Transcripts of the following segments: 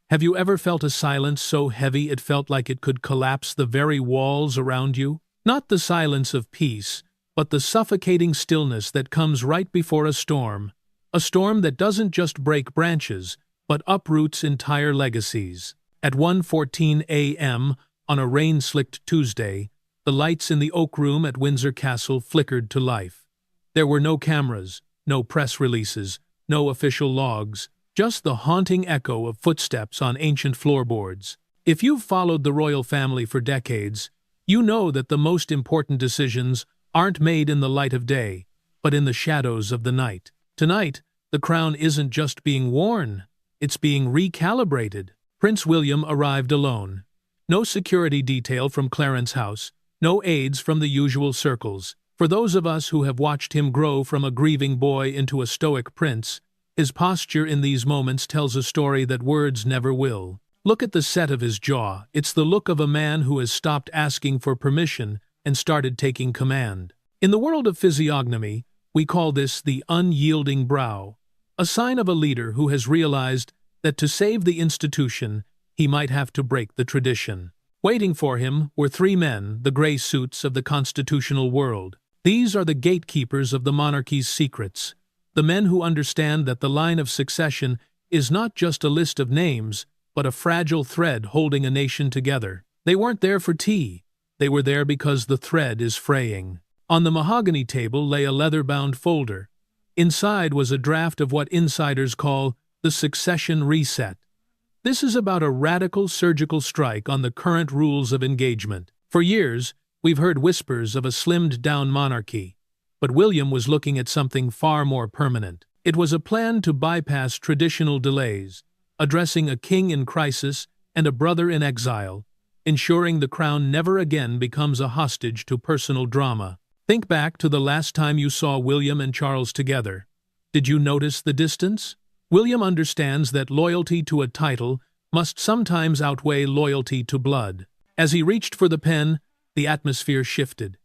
Have you ever felt a silence so heavy it felt like it could collapse the very walls around you? Not the silence of peace, but the suffocating stillness that comes right before a storm that doesn't just break branches, but uproots entire legacies. At 1:14 a.m. on a rain-slicked Tuesday, the lights in the oak room at Windsor Castle flickered to life. There were no cameras, no press releases, no official logs, just the haunting echo of footsteps on ancient floorboards. If you've followed the royal family for decades, you know that the most important decisions aren't made in the light of day, but in the shadows of the night. Tonight, the crown isn't just being worn, it's being recalibrated. Prince William arrived alone. No security detail from Clarence House, no aides from the usual circles. For those of us who have watched him grow from a grieving boy into a stoic prince, his posture in these moments tells a story that words never will. Look at the set of his jaw. It's the look of a man who has stopped asking for permission and started taking command. In the world of physiognomy, we call this the unyielding brow, a sign of a leader who has realized that to save the institution, he might have to break the tradition. Waiting for him were three men, the gray suits of the constitutional world. These are the gatekeepers of the monarchy's secrets, the men who understand that the line of succession is not just a list of names, but a fragile thread holding a nation together. They weren't there for tea. They were there because the thread is fraying. On the mahogany table lay a leather-bound folder. Inside was a draft of what insiders call the succession reset. This is about a radical surgical strike on the current rules of engagement. For years, we've heard whispers of a slimmed-down monarchy, but William was looking at something far more permanent. It was a plan to bypass traditional delays, addressing a king in crisis and a brother in exile, ensuring the crown never again becomes a hostage to personal drama. Think back to the last time you saw William and Charles together. Did you notice the distance? William understands that loyalty to a title must sometimes outweigh loyalty to blood. As he reached for the pen, the atmosphere shifted.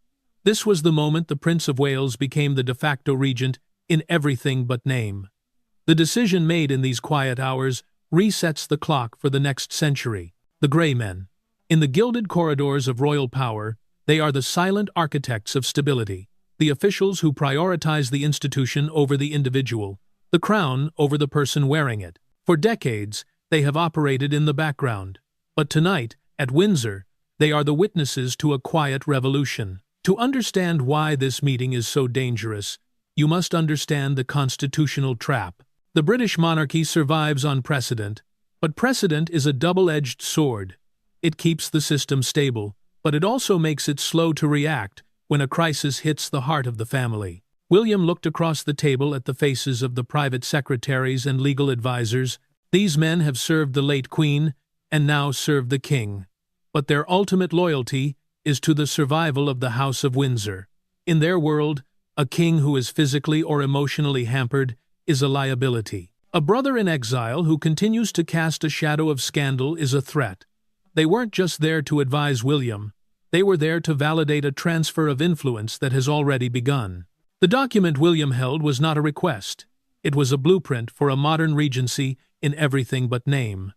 This was the moment the Prince of Wales became the de facto regent in everything but name. The decision made in these quiet hours resets the clock for the next century. The Grey Men. In the gilded corridors of royal power, they are the silent architects of stability, the officials who prioritize the institution over the individual, the crown over the person wearing it. For decades, they have operated in the background. But tonight, at Windsor, they are the witnesses to a quiet revolution. To understand why this meeting is so dangerous, you must understand the constitutional trap. The British monarchy survives on precedent, but precedent is a double-edged sword. It keeps the system stable, but it also makes it slow to react when a crisis hits the heart of the family. William looked across the table at the faces of the private secretaries and legal advisors. These men have served the late Queen and now serve the King. But their ultimate loyalty is to the survival of the House of Windsor. In their world, a king who is physically or emotionally hampered is a liability. A brother in exile who continues to cast a shadow of scandal is a threat. They weren't just there to advise William. They were there to validate a transfer of influence that has already begun. The document William held was not a request. It was a blueprint for a modern regency in everything but name.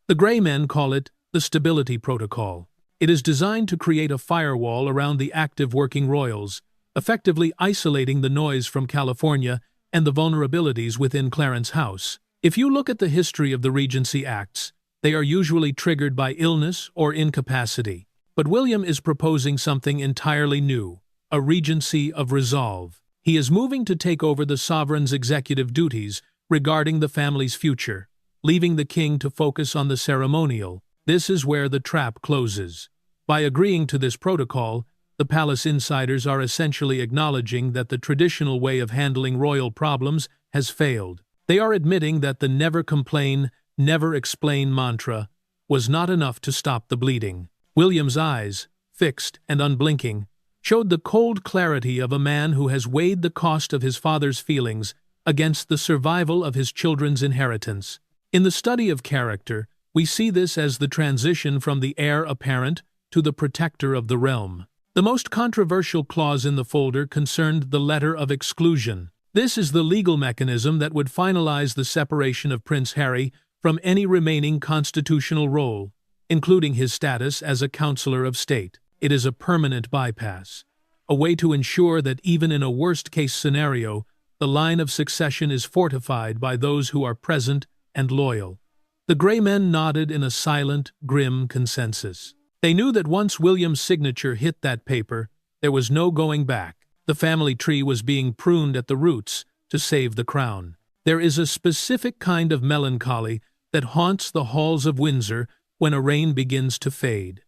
The Grey Men call it the Stability Protocol. It is designed to create a firewall around the active working royals, effectively isolating the noise from California and the vulnerabilities within Clarence House. If you look at the history of the Regency Acts, they are usually triggered by illness or incapacity. But William is proposing something entirely new, a regency of resolve. He is moving to take over the sovereign's executive duties regarding the family's future, leaving the king to focus on the ceremonial. This is where the trap closes. By agreeing to this protocol, the palace insiders are essentially acknowledging that the traditional way of handling royal problems has failed. They are admitting that the never complain, never explain mantra was not enough to stop the bleeding. William's eyes, fixed and unblinking, showed the cold clarity of a man who has weighed the cost of his father's feelings against the survival of his children's inheritance. In the study of character, we see this as the transition from the heir apparent to the protector of the realm. The most controversial clause in the folder concerned the Letter of Exclusion. This is the legal mechanism that would finalize the separation of Prince Harry from any remaining constitutional role, including his status as a counselor of state. It is a permanent bypass, a way to ensure that even in a worst-case scenario, the line of succession is fortified by those who are present and loyal. The Grey Men nodded in a silent, grim consensus. They knew that once William's signature hit that paper, there was no going back. The family tree was being pruned at the roots to save the crown. There is a specific kind of melancholy that haunts the halls of Windsor when a reign begins to fade.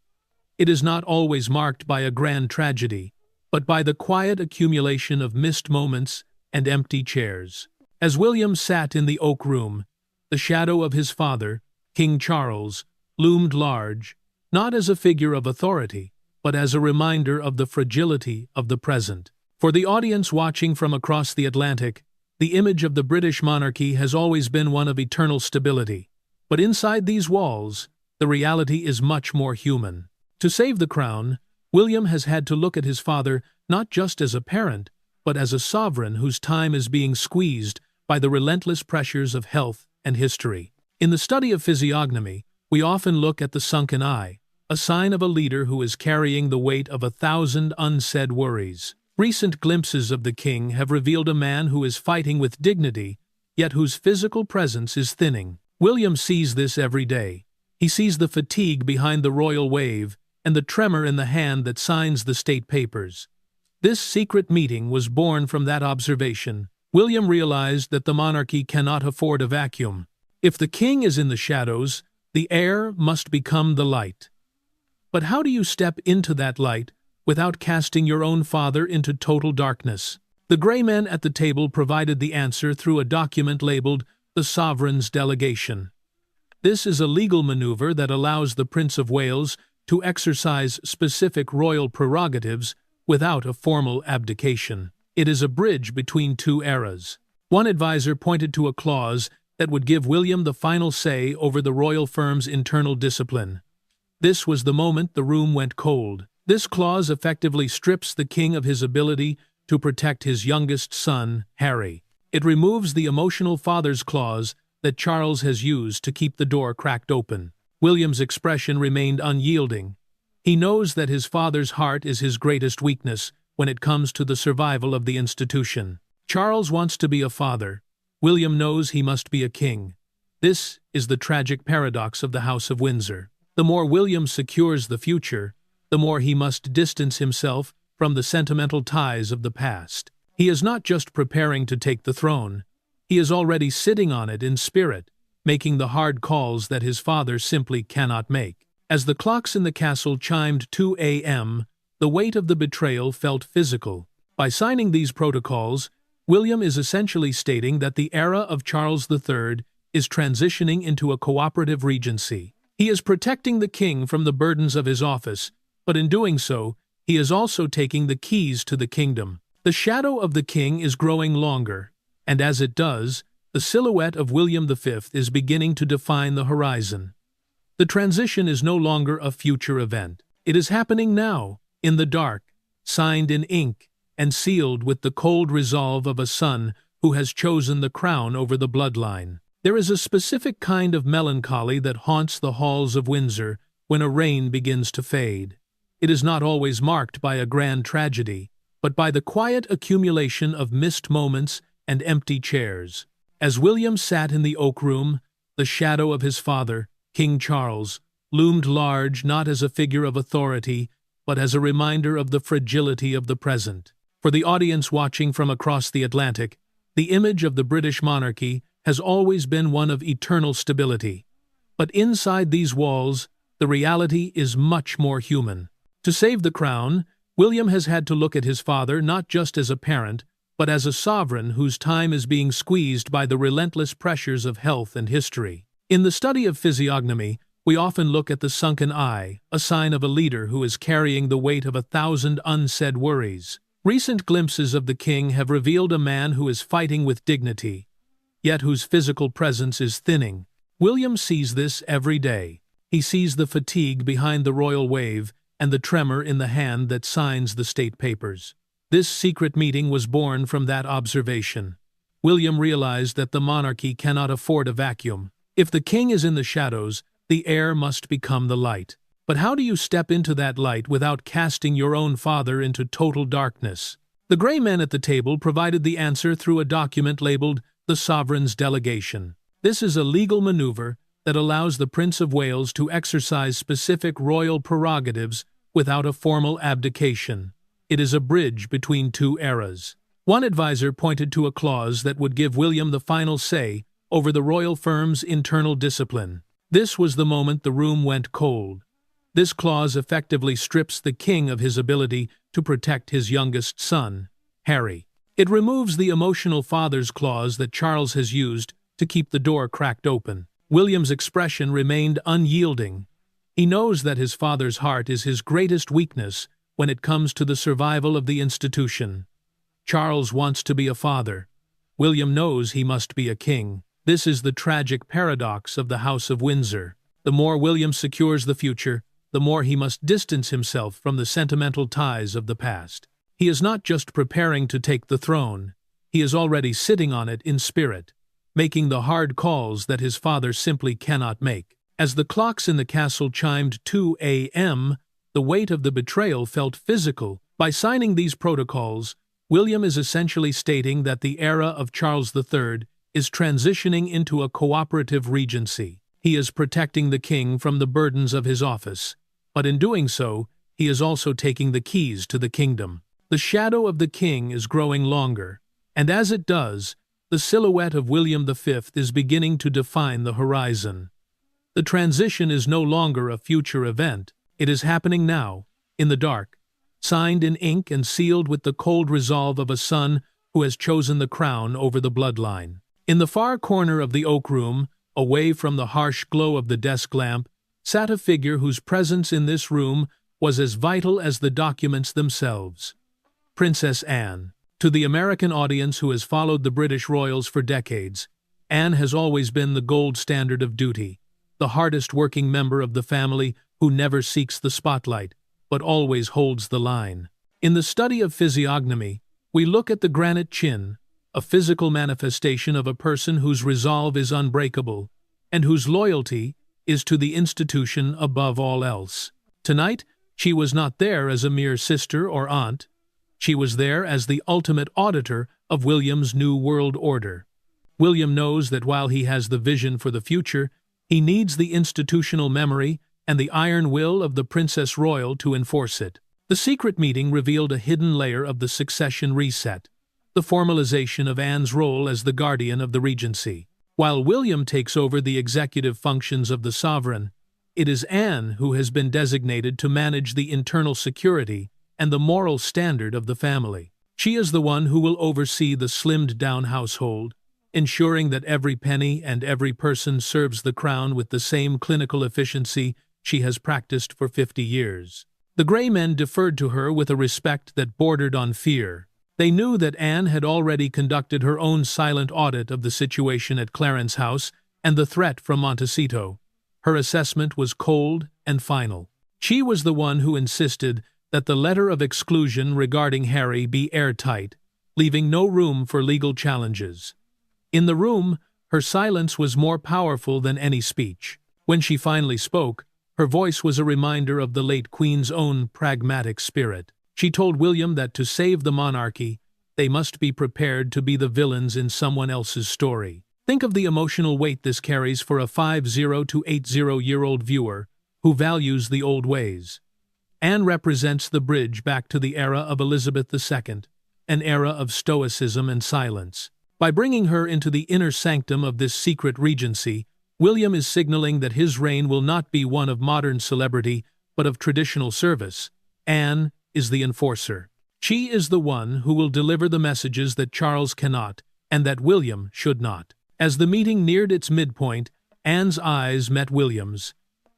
It is not always marked by a grand tragedy, but by the quiet accumulation of missed moments and empty chairs. As William sat in the oak room, the shadow of his father, King Charles, loomed large, not as a figure of authority, but as a reminder of the fragility of the present. For the audience watching from across the Atlantic, the image of the British monarchy has always been one of eternal stability. But inside these walls, the reality is much more human. To save the crown, William has had to look at his father not just as a parent, but as a sovereign whose time is being squeezed by the relentless pressures of health and history. In the study of physiognomy, we often look at the sunken eye, a sign of a leader who is carrying the weight of 1,000 unsaid worries. Recent glimpses of the king have revealed a man who is fighting with dignity, yet whose physical presence is thinning. William sees this every day. He sees the fatigue behind the royal wave and the tremor in the hand that signs the state papers. This secret meeting was born from that observation. William realized that the monarchy cannot afford a vacuum. If the king is in the shadows, the heir must become the light. But how do you step into that light without casting your own father into total darkness? The Grey Men at the table provided the answer through a document labeled the Sovereign's Delegation. This is a legal maneuver that allows the Prince of Wales to exercise specific royal prerogatives without a formal abdication. It is a bridge between two eras. One advisor pointed to a clause that would give William the final say over the royal firm's internal discipline. This was the moment the room went cold. This clause effectively strips the king of his ability to protect his youngest son, Heir. It removes the emotional father's clause that Charles has used to keep the door cracked open. William's expression remained unyielding. He knows that his father's heart is his greatest weakness when it comes to the survival of the institution. Charles wants to be a father. William knows he must be a king. This is the tragic paradox of the House of Windsor. The more William secures the future, the more he must distance himself from the sentimental ties of the past. He is not just preparing to take the throne. He is already sitting on it in spirit, making the hard calls that his father simply cannot make. As the clocks in the castle chimed 2 a.m., the weight of the betrayal felt physical. By signing these protocols, William is essentially stating that the era of Charles III is transitioning into a cooperative regency. He is protecting the king from the burdens of his office, but in doing so, he is also taking the keys to the kingdom. The shadow of the king is growing longer, and as it does, the silhouette of William V is beginning to define the horizon. The transition is no longer a future event. It is happening now, in the dark, signed in ink, and sealed with the cold resolve of a son who has chosen the crown over the bloodline. There is a specific kind of melancholy that haunts the halls of Windsor when a reign begins to fade. It is not always marked by a grand tragedy, but by the quiet accumulation of missed moments and empty chairs. As William sat in the oak room, the shadow of his father, King Charles, loomed large not as a figure of authority, but as a reminder of the fragility of the present. For the audience watching from across the Atlantic, the image of the British monarchy has always been one of eternal stability. But inside these walls, the reality is much more human. To save the crown, William has had to look at his father not just as a parent, but as a sovereign whose time is being squeezed by the relentless pressures of health and history. In the study of physiognomy, we often look at the sunken eye, a sign of a leader who is carrying the weight of 1,000 unsaid worries. Recent glimpses of the king have revealed a man who is fighting with dignity, yet whose physical presence is thinning. William sees this every day. He sees the fatigue behind the royal wave and the tremor in the hand that signs the state papers. This secret meeting was born from that observation. William realized that the monarchy cannot afford a vacuum. If the king is in the shadows, the heir must become the light. But how do you step into that light without casting your own father into total darkness? The gray men at the table provided the answer through a document labeled the Sovereign's Delegation. This is a legal maneuver that allows the Prince of Wales to exercise specific royal prerogatives without a formal abdication. It is a bridge between two eras. One advisor pointed to a clause that would give William the final say over the royal firm's internal discipline. This was the moment the room went cold. This clause effectively strips the king of his ability to protect his youngest son, Harry. It removes the emotional father's clause that Charles has used to keep the door cracked open. William's expression remained unyielding. He knows that his father's heart is his greatest weakness when it comes to the survival of the institution. Charles wants to be a father. William knows he must be a king. This is the tragic paradox of the House of Windsor. The more William secures the future, the more he must distance himself from the sentimental ties of the past. He is not just preparing to take the throne, he is already sitting on it in spirit, making the hard calls that his father simply cannot make. As the clocks in the castle chimed 2 a.m., the weight of the betrayal felt physical. By signing these protocols, William is essentially stating that the era of Charles III is transitioning into a cooperative regency. He is protecting the king from the burdens of his office, but in doing so, he is also taking the keys to the kingdom. The shadow of the king is growing longer, and as it does, the silhouette of William V is beginning to define the horizon. The transition is no longer a future event, it is happening now, in the dark, signed in ink and sealed with the cold resolve of a son who has chosen the crown over the bloodline. In the far corner of the oak room, away from the harsh glow of the desk lamp, sat a figure whose presence in this room was as vital as the documents themselves. Princess Anne. To the American audience who has followed the British royals for decades, Anne has always been the gold standard of duty, the hardest-working member of the family who never seeks the spotlight, but always holds the line. In the study of physiognomy, we look at the granite chin, a physical manifestation of a person whose resolve is unbreakable, and whose loyalty is to the institution above all else. Tonight, she was not there as a mere sister or aunt. She was there as the ultimate auditor of William's new world order. William knows that while he has the vision for the future, he needs the institutional memory and the iron will of the Princess Royal to enforce it. The secret meeting revealed a hidden layer of the succession reset, the formalization of Anne's role as the guardian of the regency. While William takes over the executive functions of the sovereign, it is Anne who has been designated to manage the internal security and the moral standard of the family. She is the one who will oversee the slimmed-down household, ensuring that every penny and every person serves the crown with the same clinical efficiency she has practiced for 50 years. The Grey men deferred to her with a respect that bordered on fear. They knew that Anne had already conducted her own silent audit of the situation at Clarence House and the threat from Montecito. Her assessment was cold and final. She was the one who insisted that the letter of exclusion regarding Harry be airtight, leaving no room for legal challenges. In the room, her silence was more powerful than any speech. When she finally spoke, her voice was a reminder of the late Queen's own pragmatic spirit. She told William that to save the monarchy, they must be prepared to be the villains in someone else's story. Think of the emotional weight this carries for a 50 to 80-year-old viewer who values the old ways. Anne represents the bridge back to the era of Elizabeth II, an era of stoicism and silence. By bringing her into the inner sanctum of this secret regency, William is signaling that his reign will not be one of modern celebrity, but of traditional service. Anne is the enforcer. She is the one who will deliver the messages that Charles cannot, and that William should not. As the meeting neared its midpoint, Anne's eyes met William's.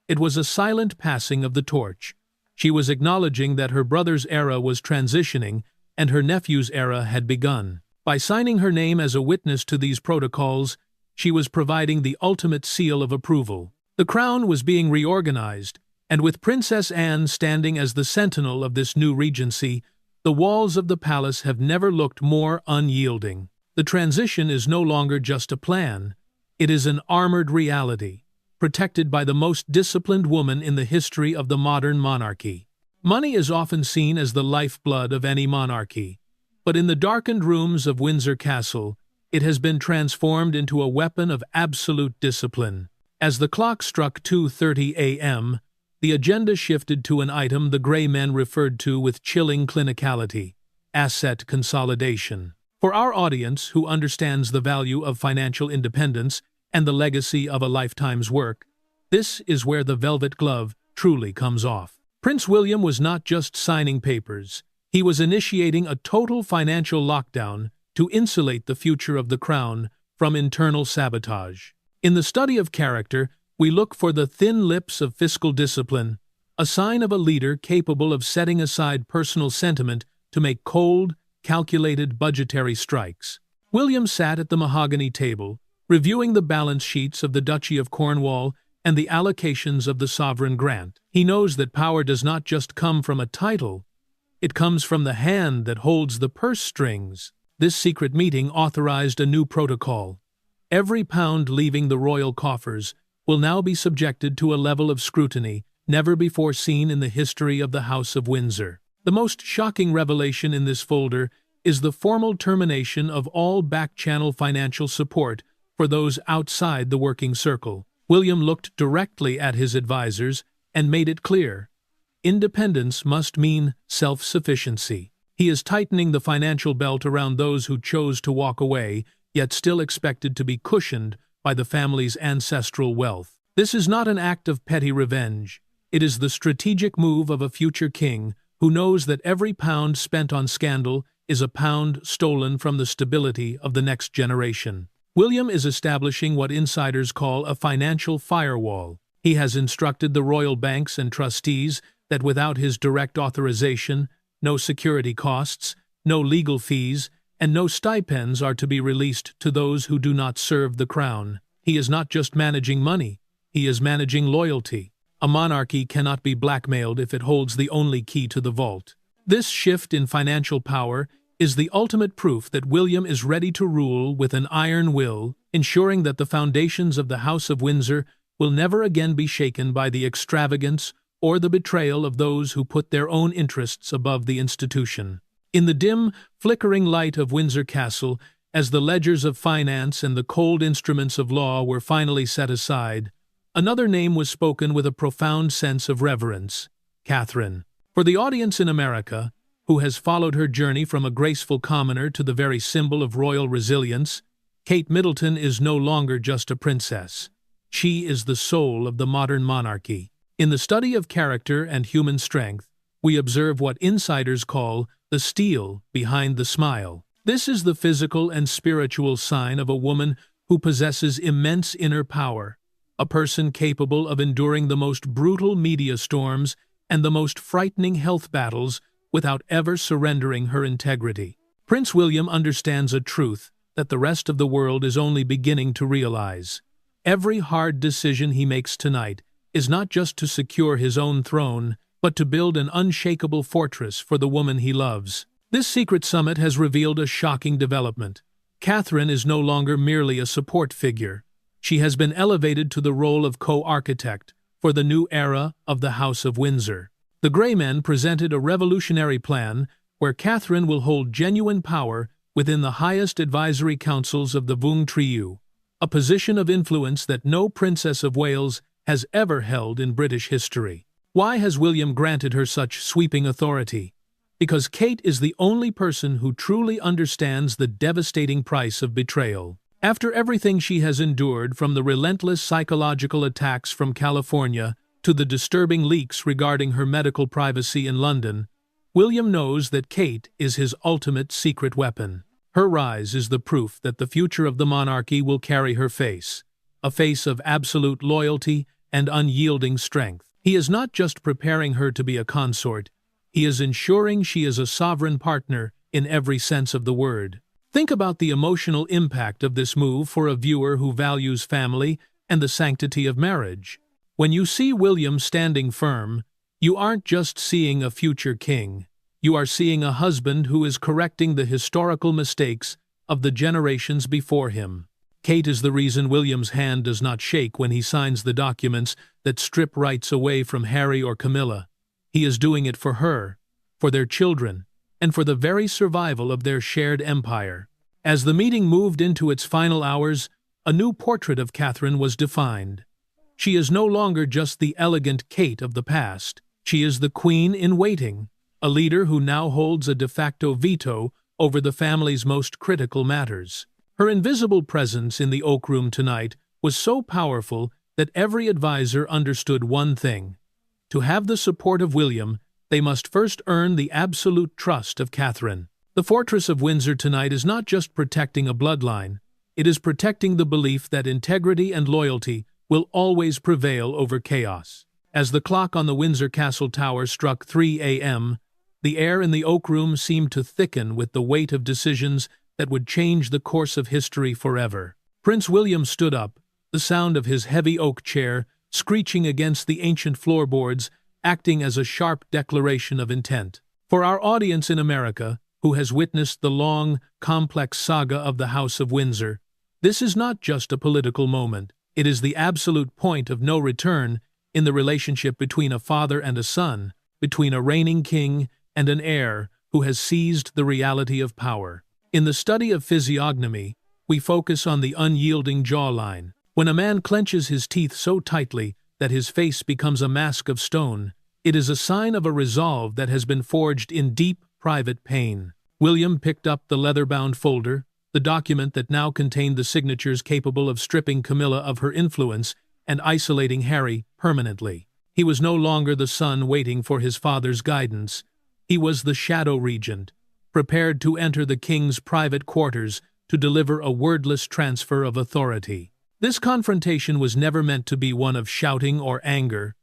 It was a silent passing of the torch. She was acknowledging that her brother's era was transitioning and her nephew's era had begun. By signing her name as a witness to these protocols, she was providing the ultimate seal of approval. The crown was being reorganized, and with Princess Anne standing as the sentinel of this new regency, the walls of the palace have never looked more unyielding. The transition is no longer just a plan, It is an armored reality, protected by the most disciplined woman in the history of the modern monarchy. Money is often seen as the lifeblood of any monarchy, but in the darkened rooms of Windsor Castle, it has been transformed into a weapon of absolute discipline. As the clock struck 2:30 a.m., the agenda shifted to an item the Grey men referred to with chilling clinicality: asset consolidation. For our audience, who understands the value of financial independence and the legacy of a lifetime's work, this is where the velvet glove truly comes off. Prince William was not just signing papers, he was initiating a total financial lockdown to insulate the future of the crown from internal sabotage. In the study of character, we look for the thin lips of fiscal discipline, a sign of a leader capable of setting aside personal sentiment to make cold, calculated budgetary strikes. William sat at the mahogany table, reviewing the balance sheets of the Duchy of Cornwall and the allocations of the sovereign grant. He knows that power does not just come from a title, it comes from the hand that holds the purse strings. This secret meeting authorized a new protocol. Every pound leaving the royal coffers will now be subjected to a level of scrutiny never before seen in the history of the House of Windsor. The most shocking revelation in this folder is the formal termination of all back-channel financial support for those outside the working circle. William looked directly at his advisors and made it clear: independence must mean self-sufficiency. He is tightening the financial belt around those who chose to walk away, yet still expected to be cushioned by the family's ancestral wealth. This is not an act of petty revenge. It is the strategic move of a future king who knows that every pound spent on scandal is a pound stolen from the stability of the next generation. William is establishing what insiders call a financial firewall. He has instructed the royal banks and trustees that without his direct authorization, no security costs, no legal fees, and no stipends are to be released to those who do not serve the crown. He is not just managing money, he is managing loyalty. A monarchy cannot be blackmailed if it holds the only key to the vault. This shift in financial power is the ultimate proof that William is ready to rule with an iron will, ensuring that the foundations of the House of Windsor will never again be shaken by the extravagance or the betrayal of those who put their own interests above the institution. In the dim, flickering light of Windsor Castle, as the ledgers of finance and the cold instruments of law were finally set aside, another name was spoken with a profound sense of reverence: Catherine. For the audience in America, who has followed her journey from a graceful commoner to the very symbol of royal resilience, Kate Middleton is no longer just a princess. She is the soul of the modern monarchy. In the study of character and human strength, we observe what insiders call the steel behind the smile. This is the physical and spiritual sign of a woman who possesses immense inner power, a person capable of enduring the most brutal media storms and the most frightening health battles without ever surrendering her integrity. Prince William understands a truth that the rest of the world is only beginning to realize. Every hard decision he makes tonight is not just to secure his own throne, but to build an unshakable fortress for the woman he loves. This secret summit has revealed a shocking development. Catherine is no longer merely a support figure. She has been elevated to the role of co-architect for the new era of the House of Windsor. The Grey men presented a revolutionary plan where Catherine will hold genuine power within the highest advisory councils of the Vung Triu, a position of influence that no Princess of Wales has ever held in British history. Why has William granted her such sweeping authority? Because Kate is the only person who truly understands the devastating price of betrayal. After everything she has endured, from the relentless psychological attacks from California to the disturbing leaks regarding her medical privacy in London, William knows that Kate is his ultimate secret weapon. Her rise is the proof that the future of the monarchy will carry her face, a face of absolute loyalty and unyielding strength. He is not just preparing her to be a consort, he is ensuring she is a sovereign partner in every sense of the word. Think about the emotional impact of this move for a viewer who values family and the sanctity of marriage. When you see William standing firm, you aren't just seeing a future king. You are seeing a husband who is correcting the historical mistakes of the generations before him. Kate is the reason William's hand does not shake when he signs the documents that strip rights away from Harry or Camilla. He is doing it for her, for their children, and for the very survival of their shared empire. As the meeting moved into its final hours, a new portrait of Catherine was defined. She is no longer just the elegant Kate of the past. She is the queen in waiting, a leader who now holds a de facto veto over the family's most critical matters. Her invisible presence in the Oak Room tonight was so powerful that every advisor understood one thing. To have the support of William, they must first earn the absolute trust of Catherine. The fortress of Windsor tonight is not just protecting a bloodline, it is protecting the belief that integrity and loyalty will always prevail over chaos. As the clock on the Windsor Castle tower struck 3 a.m., the air in the Oak Room seemed to thicken with the weight of decisions that would change the course of history forever. Prince William stood up, the sound of his heavy oak chair screeching against the ancient floorboards, acting as a sharp declaration of intent. For our audience in America, who has witnessed the long, complex saga of the House of Windsor, this is not just a political moment. It is the absolute point of no return in the relationship between a father and a son, between a reigning king and an heir who has seized the reality of power. In the study of physiognomy, we focus on the unyielding jawline. When a man clenches his teeth so tightly that his face becomes a mask of stone, it is a sign of a resolve that has been forged in deep, private pain. William picked up the leather-bound folder, the document that now contained the signatures capable of stripping Camilla of her influence and isolating Harry permanently. He was no longer the son waiting for his father's guidance. He was the shadow regent, prepared to enter the king's private quarters to deliver a wordless transfer of authority. This confrontation was never meant to be one of shouting or anger,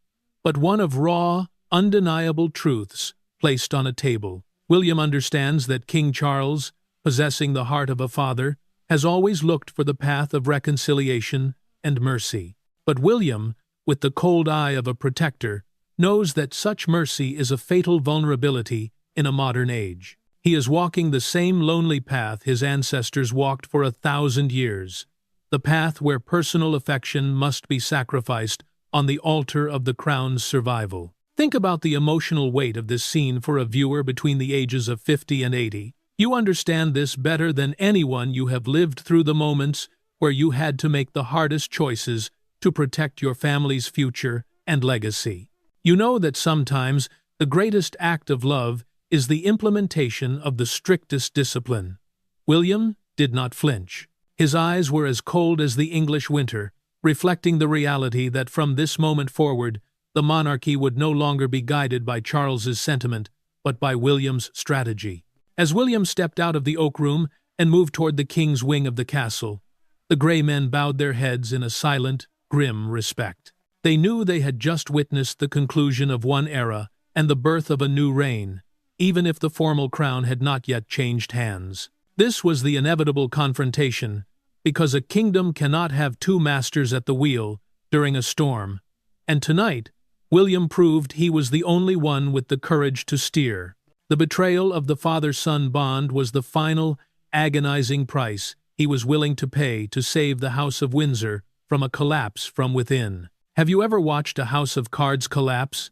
but one of raw, undeniable truths placed on a table. William understands that King Charles, possessing the heart of a father, has always looked for the path of reconciliation and mercy. But William, with the cold eye of a protector, knows that such mercy is a fatal vulnerability in a modern age. He is walking the same lonely path his ancestors walked for 1,000 years, the path where personal affection must be sacrificed on the altar of the crown's survival. Think about the emotional weight of this scene for a viewer between the ages of 50 and 80. You understand this better than anyone. You have lived through the moments where you had to make the hardest choices to protect your family's future and legacy. You know that sometimes the greatest act of love is the implementation of the strictest discipline. William did not flinch. His eyes were as cold as the English winter, reflecting the reality that from this moment forward, the monarchy would no longer be guided by Charles's sentiment, but by William's strategy. As William stepped out of the Oak Room and moved toward the king's wing of the castle, the Grey Men bowed their heads in a silent, grim respect. They knew they had just witnessed the conclusion of one era and the birth of a new reign, even if the formal crown had not yet changed hands. This was the inevitable confrontation, because a kingdom cannot have two masters at the wheel during a storm, and tonight, William proved he was the only one with the courage to steer. The betrayal of the father-son bond was the final, agonizing price he was willing to pay to save the House of Windsor from a collapse from within. Have you ever watched a house of cards collapse?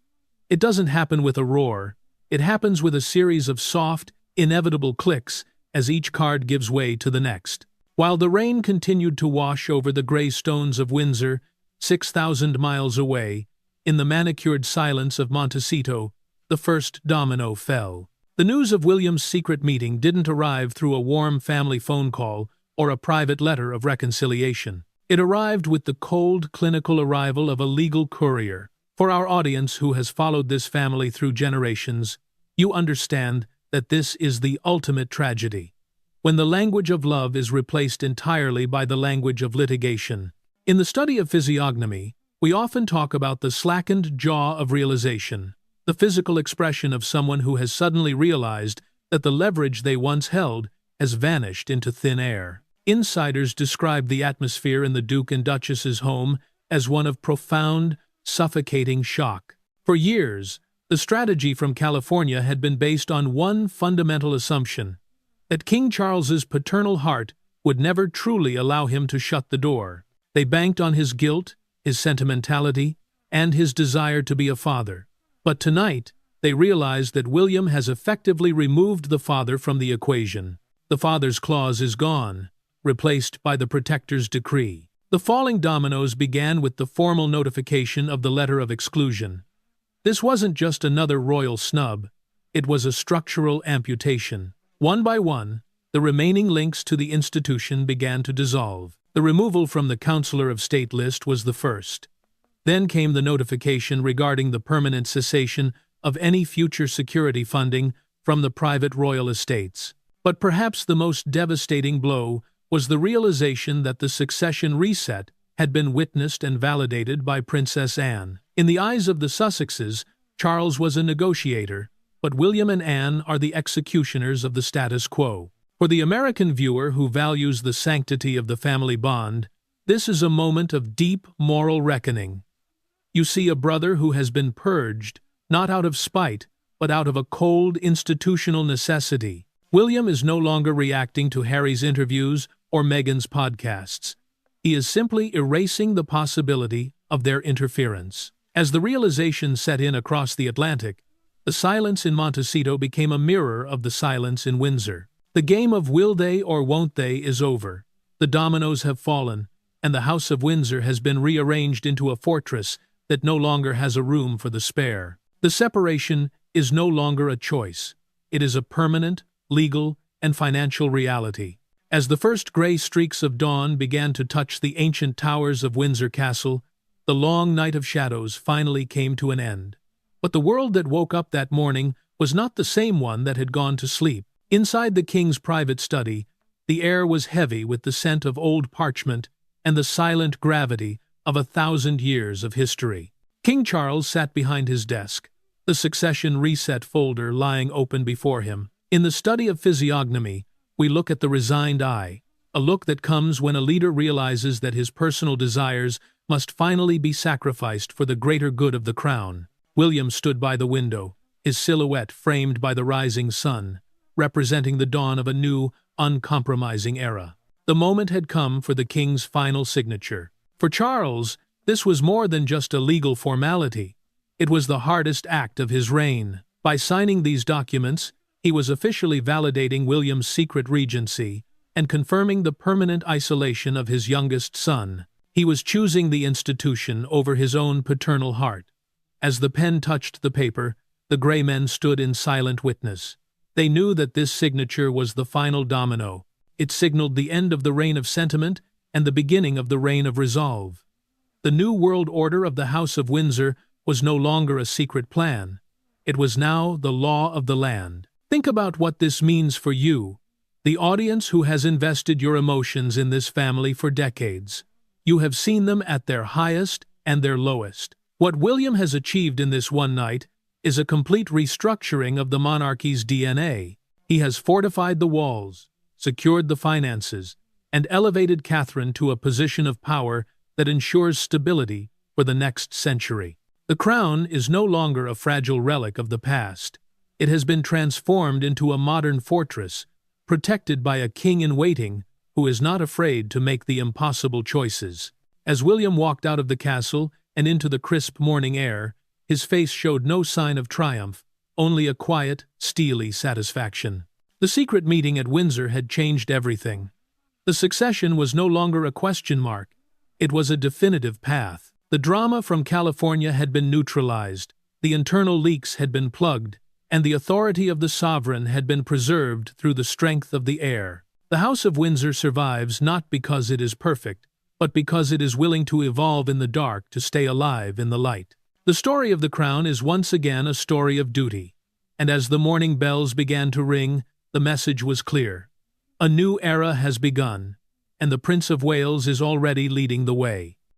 It doesn't happen with a roar. It happens with a series of soft, inevitable clicks as each card gives way to the next. While the rain continued to wash over the gray stones of Windsor, 6,000 miles away, in the manicured silence of Montecito, the first domino fell. The news of William's secret meeting didn't arrive through a warm family phone call or a private letter of reconciliation. It arrived with the cold, clinical arrival of a legal courier. For our audience who has followed this family through generations, you understand that this is the ultimate tragedy, when the language of love is replaced entirely by the language of litigation. In the study of physiognomy, we often talk about the slackened jaw of realization, the physical expression of someone who has suddenly realized that the leverage they once held has vanished into thin air. Insiders describe the atmosphere in the Duke and Duchess's home as one of profound, suffocating shock. For years, the strategy from California had been based on one fundamental assumption, that King Charles's paternal heart would never truly allow him to shut the door. They banked on his guilt, his sentimentality, and his desire to be a father. But tonight, they realized that William has effectively removed the father from the equation. The father's clause is gone, replaced by the protector's decree. The falling dominoes began with the formal notification of the Letter of Exclusion. This wasn't just another royal snub, it was a structural amputation. One by one, the remaining links to the institution began to dissolve. The removal from the Councillor of State list was the first. Then came the notification regarding the permanent cessation of any future security funding from the private royal estates. But perhaps the most devastating blow was the realization that the succession reset had been witnessed and validated by Princess Anne. In the eyes of the Sussexes, Charles was a negotiator, but William and Anne are the executioners of the status quo. For the American viewer who values the sanctity of the family bond, this is a moment of deep moral reckoning. You see a brother who has been purged, not out of spite, but out of a cold institutional necessity. William is no longer reacting to Harry's interviews or Meghan's podcasts. He is simply erasing the possibility of their interference. As the realization set in across the Atlantic, the silence in Montecito became a mirror of the silence in Windsor. The game of will they or won't they is over. The dominoes have fallen, and the House of Windsor has been rearranged into a fortress that no longer has a room for the spare. The separation is no longer a choice. It is a permanent, legal, and financial reality. As the first gray streaks of dawn began to touch the ancient towers of Windsor Castle, the long night of shadows finally came to an end. But the world that woke up that morning was not the same one that had gone to sleep. Inside the king's private study, the air was heavy with the scent of old parchment and the silent gravity of 1,000 years of history. King Charles sat behind his desk, the succession reset folder lying open before him. In the study of physiognomy, we look at the resigned eye, a look that comes when a leader realizes that his personal desires must finally be sacrificed for the greater good of the crown. William stood by the window, his silhouette framed by the rising sun, representing the dawn of a new, uncompromising era. The moment had come for the king's final signature. For Charles, this was more than just a legal formality. It was the hardest act of his reign. By signing these documents, he was officially validating William's secret regency and confirming the permanent isolation of his youngest son. He was choosing the institution over his own paternal heart. As the pen touched the paper, the gray men stood in silent witness. They knew that this signature was the final domino. It signaled the end of the reign of sentiment and the beginning of the reign of resolve. The new world order of the House of Windsor was no longer a secret plan. It was now the law of the land. Think about what this means for you, the audience who has invested your emotions in this family for decades. You have seen them at their highest and their lowest. What William has achieved in this one night is a complete restructuring of the monarchy's DNA. He has fortified the walls, secured the finances, and elevated Catherine to a position of power that ensures stability for the next century. The crown is no longer a fragile relic of the past. It has been transformed into a modern fortress, protected by a king-in-waiting who is not afraid to make the impossible choices. As William walked out of the castle and into the crisp morning air, his face showed no sign of triumph, only a quiet, steely satisfaction. The secret meeting at Windsor had changed everything. The succession was no longer a question mark. It was a definitive path. The drama from California had been neutralized, the internal leaks had been plugged, and the authority of the sovereign had been preserved through the strength of the heir. The House of Windsor survives not because it is perfect, but because it is willing to evolve in the dark to stay alive in the light. The story of the crown is once again a story of duty, and as the morning bells began to ring, the message was clear. A new era has begun, and the Prince of Wales is already leading the way.